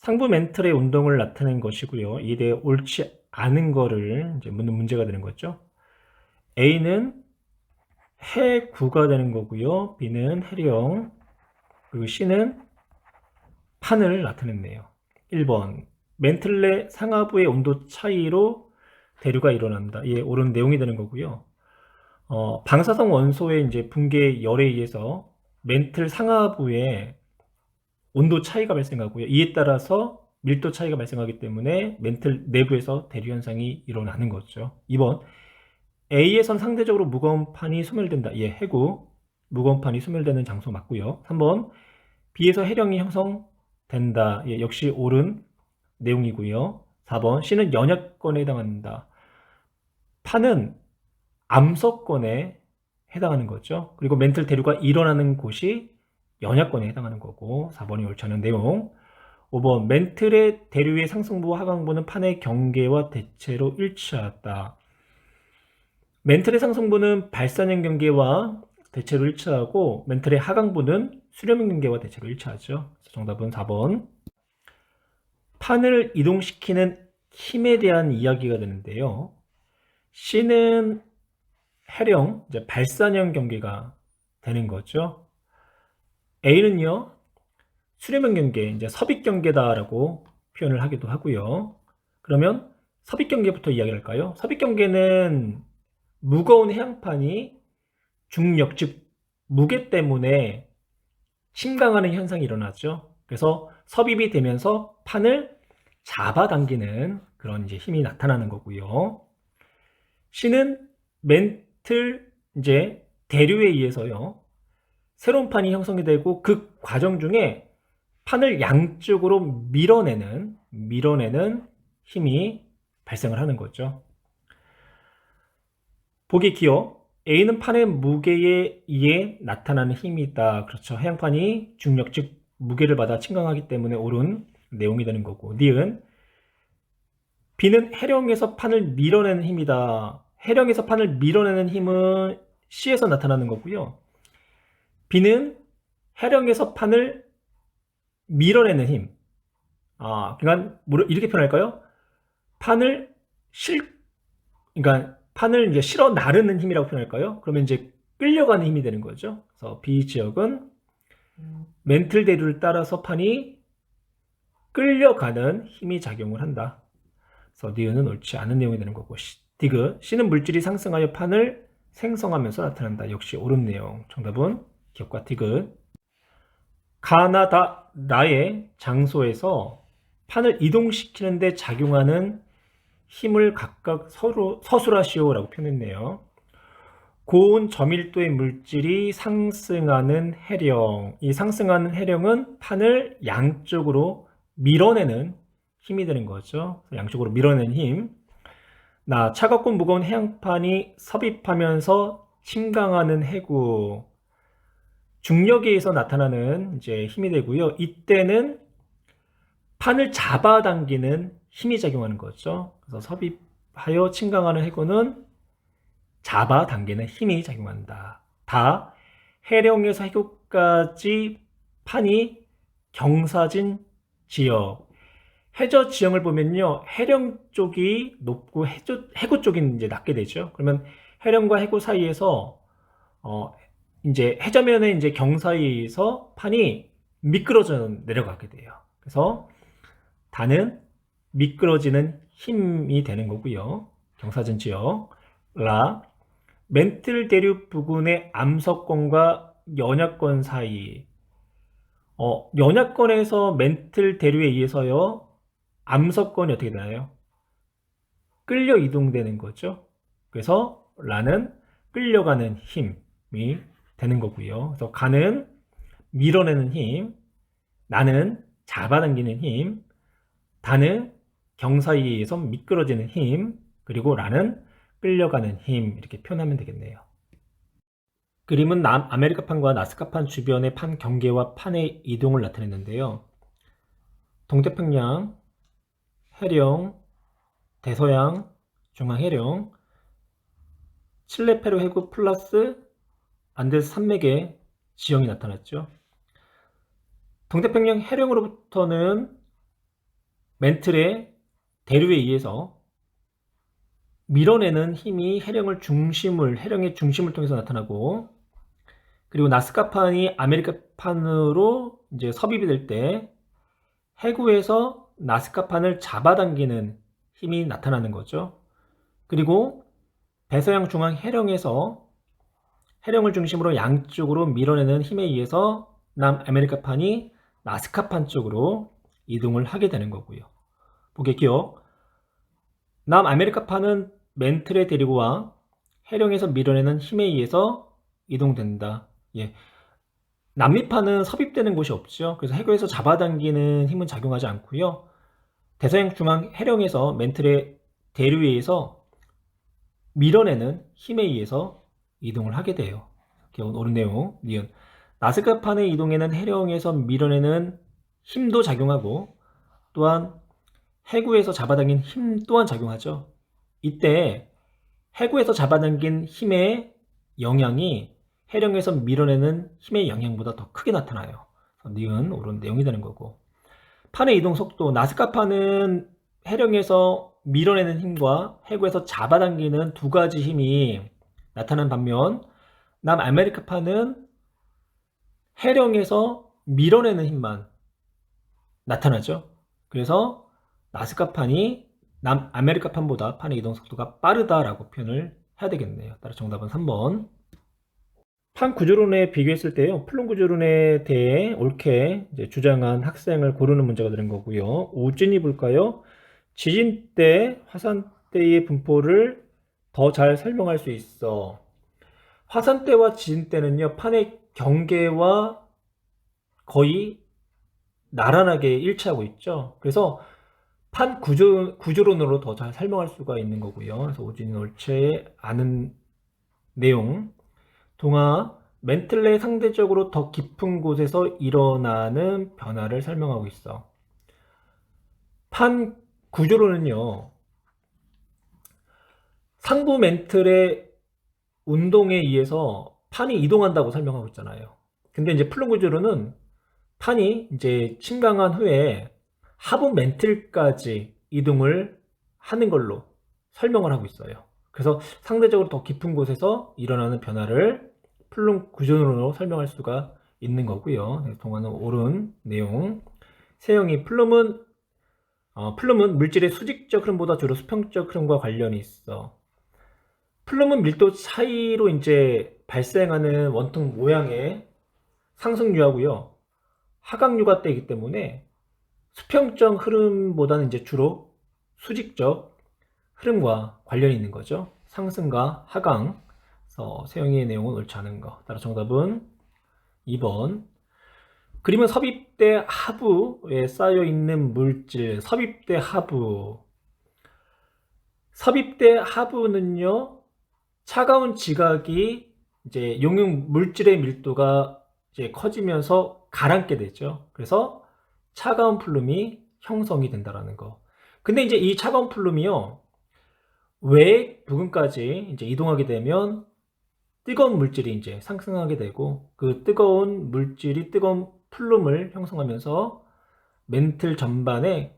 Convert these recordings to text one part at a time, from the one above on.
상부 멘틀의 운동을 나타낸 것이고요. 이에 대해 옳지 않은 거를 이제 묻는 문제가 되는 거죠. A는 해구가 되는 거고요. B는 해령, 그리고 C는 판을 나타냈네요. 1번 멘틀 내 상하부의 온도 차이로 대류가 일어난다. 예, 옳은 내용이 되는 거고요. 방사성 원소의 이제 붕괴 열에 의해서 멘틀 상하부에 온도 차이가 발생하고요. 이에 따라서 밀도 차이가 발생하기 때문에 멘틀 내부에서 대류 현상이 일어나는 거죠. 2번 A에선 상대적으로 무거운 판이 소멸된다. 예, 해구. 무거운 판이 소멸되는 장소 맞고요. 3번 B에서 해령이 형성된다. 예, 역시 옳은 내용이고요. 4번 C는 연약권에 해당한다. 판은 암석권에 해당하는 거죠. 그리고 멘틀 대류가 일어나는 곳이 연약권에 해당하는 거고 4번이 옳지 않은 내용. 5번 멘틀의 대류의 상승부와 하강부는 판의 경계와 대체로 일치하다. 멘틀의 상승부는 발산형 경계와 대체로 일치하고 멘틀의 하강부는 수렴형 경계와 대체로 일치하죠. 정답은 4번. 판을 이동시키는 힘에 대한 이야기가 되는데요. C는 해령, 이제 발산형 경계가 되는 거죠. A는요, 수렴형 경계, 이제 섭입 경계다라고 표현을 하기도 하고요. 그러면 섭입 경계부터 이야기할까요? 섭입 경계는 무거운 해양판이 중력, 즉 무게 때문에 침강하는 현상이 일어나죠. 그래서 섭입이 되면서 판을 잡아당기는 그런 이제 힘이 나타나는 거고요. C는 멘틀 이제 대류에 의해서요. 새로운 판이 형성이 되고 그 과정 중에 판을 양쪽으로 밀어내는 힘이 발생을 하는 거죠. 보기 기호 A는 판의 무게에 의해 나타나는 힘이다. 그렇죠. 해양판이 중력 즉 무게를 받아 침강하기 때문에 옳은 내용이 되는 거고 니은 B는 해령에서 판을 밀어내는 힘이다. 해령에서 판을 밀어내는 힘은 C에서 나타나는 거고요. B는 해령에서 판을 밀어내는 힘. 그러니까 이렇게 표현할까요? 그러니까 판을 이제 실어 나르는 힘이라고 표현할까요? 그러면 이제 끌려가는 힘이 되는 거죠. 그래서 B 지역은 멘틀 대류를 따라서 판이 끌려가는 힘이 작용을 한다. 그래서 니은은 옳지 않은 내용이 되는 거고 디귿 C는 물질이 상승하여 판을 생성하면서 나타난다. 역시 옳은 내용. 정답은 기억과 디귿. 가나다라의 장소에서 판을 이동시키는 데 작용하는 힘을 각각 서술하시오라고 표현했네요. 고온 저밀도의 물질이 상승하는 해령. 이 상승하는 해령은 판을 양쪽으로 밀어내는 힘이 되는 거죠. 양쪽으로 밀어내는 힘. 차갑고 무거운 해양판이 섭입하면서 침강하는 해구. 중력에 의해서 나타나는 이제 힘이 되고요. 이때는 판을 잡아당기는 힘이 작용하는 거죠. 그래서 섭입하여 침강하는 해구는 잡아당기는 힘이 작용한다. 다 해령에서 해구까지 판이 경사진 지역. 해저 지형을 보면요. 해령 쪽이 높고 해구 쪽이 이제 낮게 되죠. 그러면 해령과 해구 사이에서 이제 해저면에 이제 경사에 의해서 판이 미끄러져 내려가게 돼요. 그래서 다는 미끄러지는 힘이 되는 거고요. 경사진 지역. 멘틀 대류 부근의 암석권과 연약권 사이. 연약권에서 멘틀 대류에 의해서요. 암석권이 어떻게 되나요? 끌려 이동되는 거죠. 그래서 라는 끌려가는 힘이 되는 거고요. 그래서 가는 밀어내는 힘, 나는 잡아당기는 힘, 다는 경사에 의해서 미끄러지는 힘, 그리고 라는 끌려가는 힘 이렇게 표현하면 되겠네요. 그림은 남아메리카판과 나스카판 주변의 판 경계와 판의 이동을 나타냈는데요. 동태평양, 해령, 대서양, 중앙해령, 칠레 페루 해구 플러스 안데스 산맥의 지형이 나타났죠. 동태평양 해령으로부터는 멘틀의 대류에 의해서 밀어내는 힘이 해령의 중심을 통해서 나타나고, 그리고 나스카판이 아메리카판으로 이제 섭입이 될 때 해구에서 나스카판을 잡아당기는 힘이 나타나는 거죠. 그리고 대서양 중앙 해령에서 해령을 중심으로 양쪽으로 밀어내는 힘에 의해서 남아메리카판이 나스카판 쪽으로 이동을 하게 되는 거고요. 보겠기요. 남아메리카판은 멘틀의 대류와 해령에서 밀어내는 힘에 의해서 이동된다. 예. 남미판은 섭입되는 곳이 없죠. 그래서 해구에서 잡아당기는 힘은 작용하지 않고요. 대서양 중앙 해령에서 멘틀의 대류에 의해서 밀어내는 힘에 의해서 이동을 하게 돼요. 옳은 내용, 니은. 나스카판의 이동에는 해령에서 밀어내는 힘도 작용하고, 또한 해구에서 잡아당긴 힘 또한 작용하죠. 이때 해구에서 잡아당긴 힘의 영향이 해령에서 밀어내는 힘의 영향보다 더 크게 나타나요. 니은 옳은 내용이 되는 거고, 판의 이동 속도, 나스카판은 해령에서 밀어내는 힘과 해구에서 잡아당기는 두 가지 힘이 나타난 반면, 남아메리카판은 해령에서 밀어내는 힘만 나타나죠. 그래서 나스카판이 남아메리카판보다 판의 이동 속도가 빠르다라고 표현을 해야 되겠네요. 따라서 정답은 3번. 판 구조론에 비교했을 때요, 플룸 구조론에 대해 옳게 이제 주장한 학생을 고르는 문제가 되는 거고요. 우진이 볼까요? 지진 때, 화산 때의 분포를 더 잘 설명할 수 있어. 화산 때와 지진 때는요, 판의 경계와 거의 나란하게 일치하고 있죠. 그래서 판 구조론으로 더 잘 설명할 수가 있는 거고요. 그래서 우진이 옳지 않은 내용. 동화, 멘틀레 상대적으로 더 깊은 곳에서 일어나는 변화를 설명하고 있어. 판 구조론은요, 상부 멘틀의 운동에 의해서 판이 이동한다고 설명하고 있잖아요. 근데 이제 플룸 구조론은 판이 이제 침강한 후에 하부 멘틀까지 이동을 하는 걸로 설명을 하고 있어요. 그래서 상대적으로 더 깊은 곳에서 일어나는 변화를 플룸 구조론으로 설명할 수가 있는 거고요. 동화는 옳은 내용. 세영이 플룸은 물질의 수직적 흐름보다 주로 수평적 흐름과 관련이 있어. 플룸은 밀도 차이로 이제 발생하는 원통 모양의 상승유하고요, 하강유가 되기 때문에 수평적 흐름보다는 이제 주로 수직적 흐름과 관련이 있는 거죠. 상승과 하강. 그래서 세영이의 내용은 옳지 않은 거. 따라 정답은 2번. 그림은 섭입대 하부에 쌓여 있는 물질. 섭입대 하부. 섭입대 하부는요, 차가운 지각이 이제 용융 물질의 밀도가 이제 커지면서 가라앉게 되죠. 그래서 차가운 플룸이 형성이 된다라는 거. 근데 이제 이 차가운 플룸이요, 외액 부근까지 이제 이동하게 되면 뜨거운 물질이 이제 상승하게 되고, 그 뜨거운 물질이 뜨거운 플룸을 형성하면서 멘틀 전반에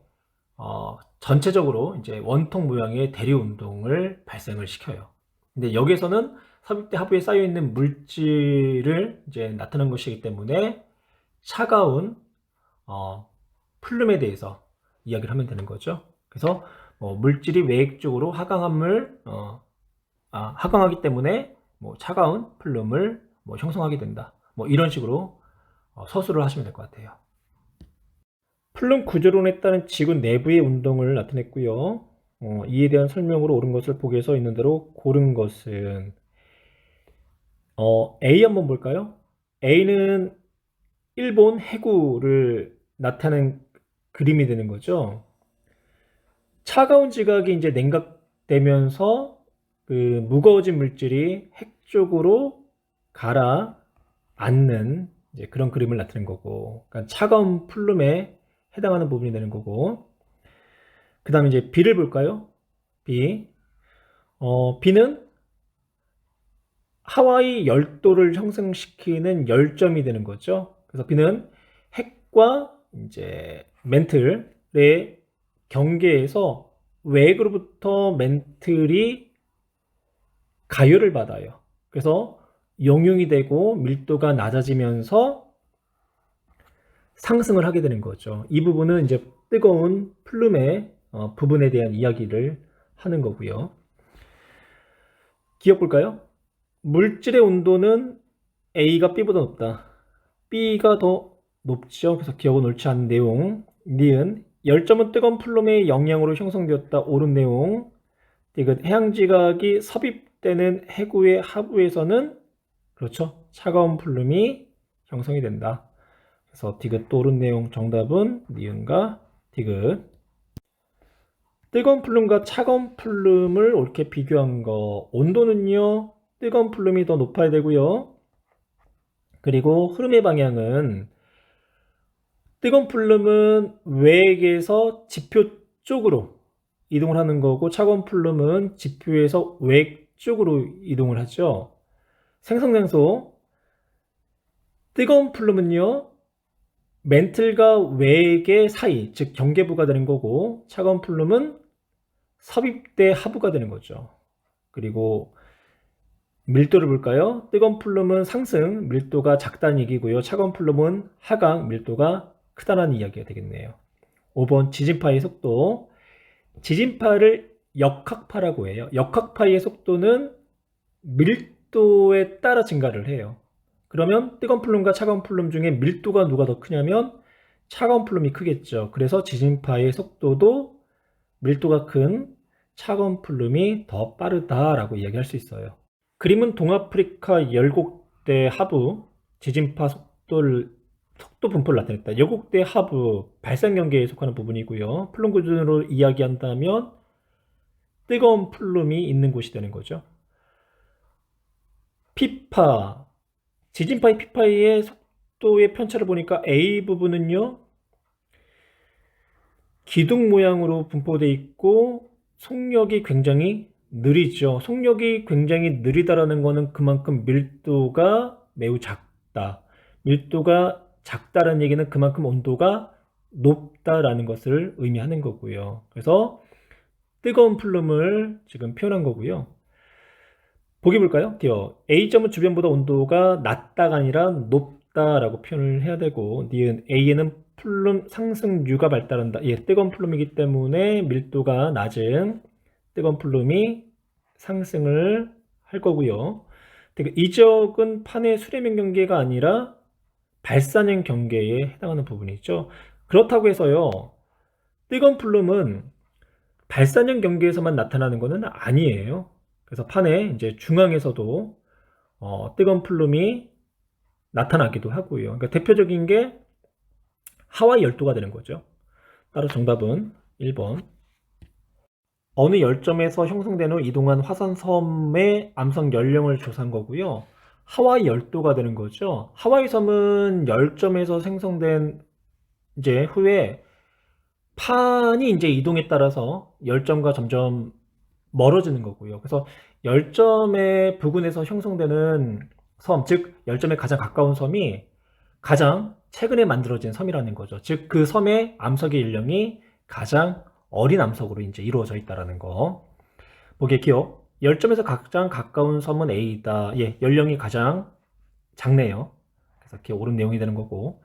전체적으로 이제 원통 모양의 대류 운동을 발생을 시켜요. 근데 여기에서는 섭입대 하부에 쌓여 있는 물질을 이제 나타낸 것이기 때문에 차가운 플룸에 대해서 이야기를 하면 되는 거죠. 그래서 물질이 외액 쪽으로 하강하기 때문에 차가운 플룸을 형성하게 된다. 이런 식으로 서술을 하시면 될 것 같아요. 플룸 구조론에 따른 지구 내부의 운동을 나타냈고요. 이에 대한 설명으로 옳은 것을 보기에 써 있는 대로 고른 것은 A 한번 볼까요? A는 일본 해구를 나타낸 그림이 되는 거죠. 차가운 지각이 이제 냉각되면서 그 무거워진 물질이 핵 쪽으로 가라앉는 이제 그런 그림을 나타낸 거고, 그러니까 차가운 플룸에 해당하는 부분이 되는 거고, 그 다음에 이제 B를 볼까요? B. B는 하와이 열도를 형성시키는 열점이 되는 거죠. 그래서 B는 핵과 이제 멘틀의 경계에서 외곽으로부터 멘틀이 가열을 받아요. 그래서 용융이 되고 밀도가 낮아지면서 상승을 하게 되는 거죠. 이 부분은 이제 뜨거운 플룸의 부분에 대한 이야기를 하는 거고요. 기억 볼까요? 물질의 온도는 A가 B보다 높다. B가 더 높죠. 그래서 기억은 옳지 않은 내용. 니은 열점은 뜨거운 플룸의 영향으로 형성되었다. 옳은 내용. 디귿 해양지각이 섭입되는 해구의 하부에서는 그렇죠. 차가운 플룸이 형성이 된다. 그래서 디귿 또 옳은 내용. 정답은 니은과 디귿. 뜨거운 플룸과 차가운 플룸을 옳게 비교한 거. 온도는요. 뜨거운 플룸이 더 높아야 되고요. 그리고 흐름의 방향은 뜨거운 플룸은 외액에서 지표 쪽으로 이동을 하는 거고 차가운 플룸은 지표에서 외액 쪽으로 이동을 하죠. 생성장소 뜨거운 플룸은요. 멘틀과 외액의 사이, 즉 경계부가 되는 거고 차가운 플룸은 섭입대 하부가 되는 거죠. 그리고 밀도를 볼까요? 뜨거운 플룸은 상승, 밀도가 작다는 얘기고요. 차가운 플룸은 하강, 밀도가 크다는 이야기가 되겠네요. 5번 지진파의 속도. 지진파를 역학파라고 해요. 역학파의 속도는 밀도에 따라 증가를 해요. 그러면 뜨거운 플룸과 차가운 플룸 중에 밀도가 누가 더 크냐면 차가운 플룸이 크겠죠. 그래서 지진파의 속도도 밀도가 큰 차가운 플룸이 더 빠르다라고 이야기할 수 있어요. 그림은 동아프리카 열곡대 하부 지진파 속도 분포를 나타냈다. 열곡대 하부 발산 경계에 속하는 부분이고요. 플룸 기준으로 이야기한다면 뜨거운 플룸이 있는 곳이 되는 거죠. 피파 지진파의 피파의 속도의 편차를 보니까 A 부분은요. 기둥 모양으로 분포되어 있고 속력이 굉장히 느리죠. 속력이 굉장히 느리다라는 것은 그만큼 밀도가 매우 작다. 밀도가 작다라는 얘기는 그만큼 온도가 높다라는 것을 의미하는 거고요. 그래서 뜨거운 플룸을 지금 표현한 거고요. 보기 볼까요? A점은 주변보다 온도가 낮다가 아니라 높다라고 표현을 해야 되고 니은 A에는 플룸 상승류가 발달한다. 예, 뜨거운 플룸이기 때문에 밀도가 낮은 뜨거운 플룸이 상승을 할 거고요. 이 지역은 판의 수렴형 경계가 아니라 발산형 경계에 해당하는 부분이죠. 그렇다고 해서요. 뜨거운 플룸은 발산형 경계에서만 나타나는 것은 아니에요. 그래서 판의 이제 중앙에서도 뜨거운 플룸이 나타나기도 하고요. 그러니까 대표적인 게 하와이 열도가 되는 거죠. 따라 정답은 1번. 어느 열점에서 형성된 후 이동한 화산섬의 암석 연령을 조사한 거고요. 하와이 열도가 되는 거죠. 하와이 섬은 열점에서 생성된 이제 후에 판이 이제 이동에 따라서 열점과 점점 멀어지는 거고요. 그래서 열점의 부근에서 형성되는 섬, 즉 열점에 가장 가까운 섬이 가장 최근에 만들어진 섬이라는 거죠. 즉 그 섬의 암석의 연령이 가장 어린 암석으로 이제 이루어져 있다라는 거. 보기에 기억. 열점에서 가장 가까운 섬은 A다. 예, 연령이 가장 작네요. 그래서 기억 옳은 내용이 되는 거고.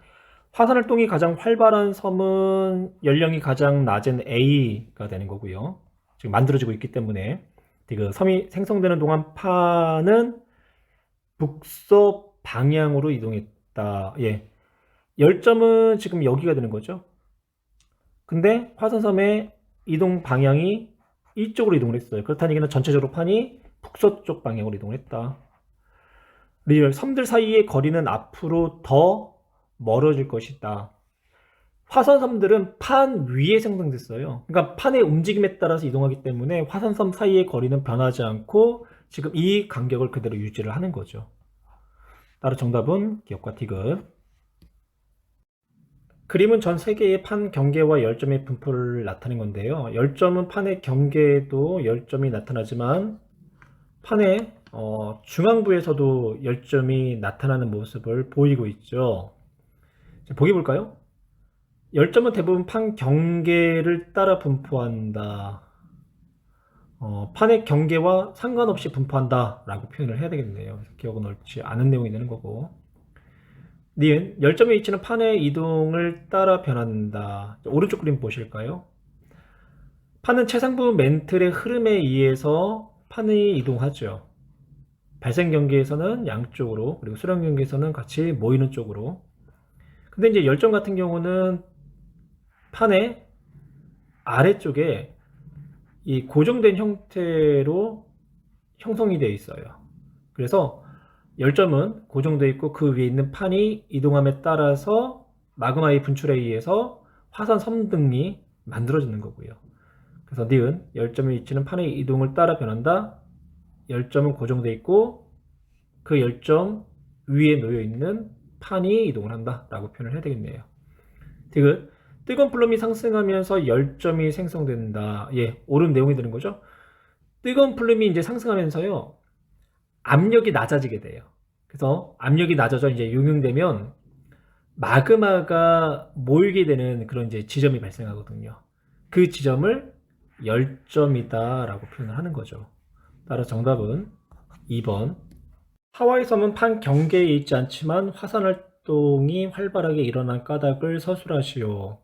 화산활동이 가장 활발한 섬은 연령이 가장 낮은 A가 되는 거고요. 지금 만들어지고 있기 때문에 그 섬이 생성되는 동안 파는 북서 방향으로 이동했다. 예. 열점은 지금 여기가 되는 거죠. 근데 화산섬의 이동 방향이 이쪽으로 이동을 했어요. 그렇다는 얘기는 전체적으로 판이 북서쪽 방향으로 이동을 했다. 리얼 섬들 사이의 거리는 앞으로 더 멀어질 것이다. 화산섬들은 판 위에 생성됐어요. 그러니까 판의 움직임에 따라서 이동하기 때문에 화산섬 사이의 거리는 변하지 않고 지금 이 간격을 그대로 유지를 하는 거죠. 따라 정답은 기억과 디귿. 그림은 전 세계의 판 경계와 열점의 분포를 나타낸 건데요. 열점은 판의 경계에도 열점이 나타나지만 판의 중앙부에서도 열점이 나타나는 모습을 보이고 있죠. 보기 볼까요? 열점은 대부분 판 경계를 따라 분포한다. 판의 경계와 상관없이 분포한다 라고 표현을 해야 되겠네요. 기억은 옳지 않은 내용이 되는 거고. 니은 열점의 위치는 판의 이동을 따라 변한다. 오른쪽 그림 보실까요? 판은 최상부 멘틀의 흐름에 의해서 판이 이동하죠. 발생 경계에서는 양쪽으로, 그리고 수령 경계에서는 같이 모이는 쪽으로. 근데 이제 열점 같은 경우는 판의 아래쪽에 이 고정된 형태로 형성이 되어 있어요. 그래서 열점은 고정되어 있고 그 위에 있는 판이 이동함에 따라서 마그마의 분출에 의해서 화산 섬등이 만들어지는 거고요. 그래서 니은 열점의 위치는 판의 이동을 따라 변한다. 열점은 고정되어 있고 그 열점 위에 놓여 있는 판이 이동을 한다 라고 표현을 해야 되겠네요. 디귿 뜨거운 플럼이 상승하면서 열점이 생성된다. 예, 옳은 내용이 되는 거죠. 뜨거운 플럼이 이제 상승하면서요, 압력이 낮아지게 돼요. 그래서 압력이 낮아져 이제 용융되면 마그마가 모이게 되는 그런 이제 지점이 발생하거든요. 그 지점을 열점이다라고 표현을 하는 거죠. 따라서 정답은 2번. 하와이 섬은 판 경계에 있지 않지만 화산 활동이 활발하게 일어난 까닭을 서술하시오.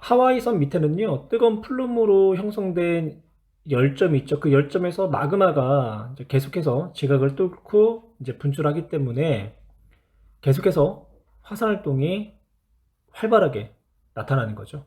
하와이 섬 밑에는요, 뜨거운 플룸으로 형성된 열점이 있죠. 그 열점에서 마그마가 이제 계속해서 지각을 뚫고 이제 분출하기 때문에 계속해서 화산 활동이 활발하게 나타나는 거죠.